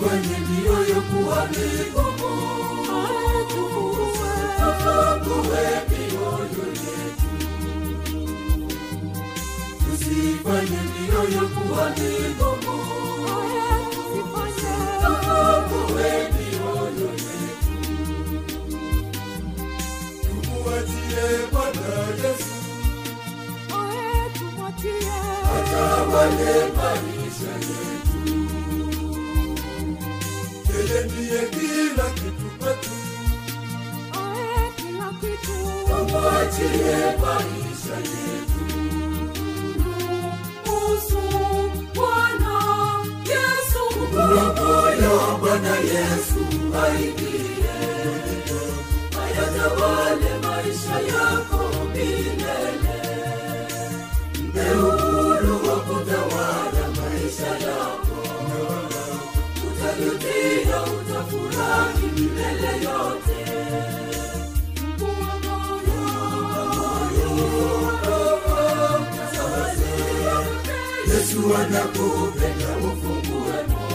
Usifanye mioyo kuwa migumu, tufungue mioyo yetu. Usifanye mioyo kuwa migumu, tufungue mioyo yetu. Tumuachie Bwana Yesu, atawale maisha yetu. Yeye ndiye kila kitu kwetu, tumuachie maisha yetu. Usu Bwana Yesu, moyo Bwana Yesu aingie, ayatawale maisha yako milele. Mpe uhuru wa kutawala maisha yako, utajutia, utafurahi milele yote. Yesu anakupenda, ufungue moyo.